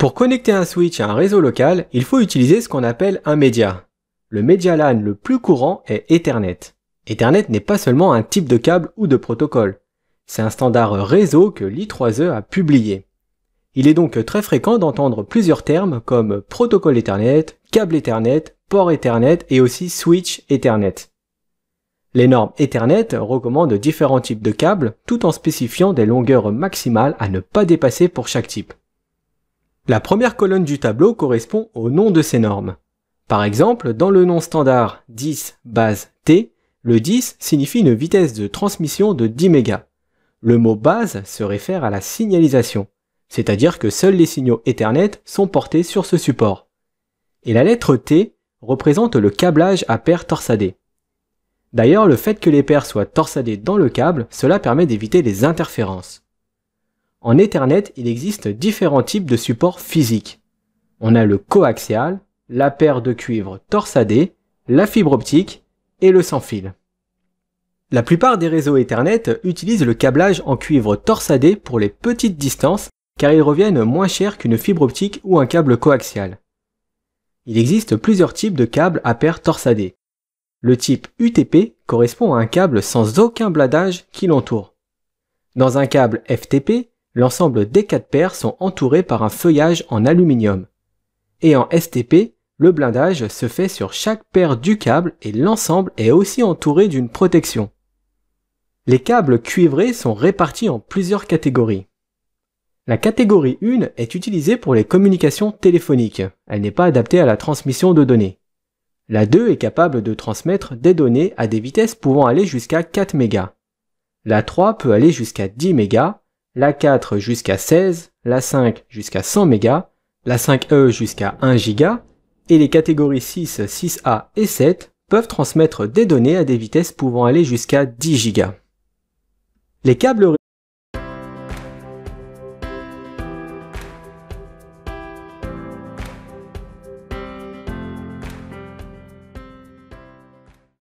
Pour connecter un switch à un réseau local, il faut utiliser ce qu'on appelle un média. Le média LAN le plus courant est Ethernet. Ethernet n'est pas seulement un type de câble ou de protocole. C'est un standard réseau que l'I3E a publié. Il est donc très fréquent d'entendre plusieurs termes comme protocole Ethernet, câble Ethernet, port Ethernet et aussi switch Ethernet. Les normes Ethernet recommandent différents types de câbles tout en spécifiant des longueurs maximales à ne pas dépasser pour chaque type. La première colonne du tableau correspond au nom de ces normes. Par exemple, dans le nom standard 10 base T, le 10 signifie une vitesse de transmission de 10 mégas. Le mot base se réfère à la signalisation, c'est-à-dire que seuls les signaux Ethernet sont portés sur ce support. Et la lettre T représente le câblage à paires torsadées. D'ailleurs, le fait que les paires soient torsadées dans le câble, cela permet d'éviter les interférences. En Ethernet, il existe différents types de supports physiques. On a le coaxial, la paire de cuivre torsadée, la fibre optique et le sans fil. La plupart des réseaux Ethernet utilisent le câblage en cuivre torsadé pour les petites distances car ils reviennent moins cher qu'une fibre optique ou un câble coaxial. Il existe plusieurs types de câbles à paires torsadées. Le type UTP correspond à un câble sans aucun bladage qui l'entoure. Dans un câble FTP, l'ensemble des 4 paires sont entourées par un feuillage en aluminium. Et en STP, le blindage se fait sur chaque paire du câble et l'ensemble est aussi entouré d'une protection. Les câbles cuivrés sont répartis en plusieurs catégories. La catégorie 1 est utilisée pour les communications téléphoniques. Elle n'est pas adaptée à la transmission de données. La 2 est capable de transmettre des données à des vitesses pouvant aller jusqu'à 4 mégas. La 3 peut aller jusqu'à 10 mégas, la 4 jusqu'à 16, la 5 jusqu'à 100 mégas, la 5E jusqu'à 1 giga, et les catégories 6, 6A et 7 peuvent transmettre des données à des vitesses pouvant aller jusqu'à 10 gigas. Les câbles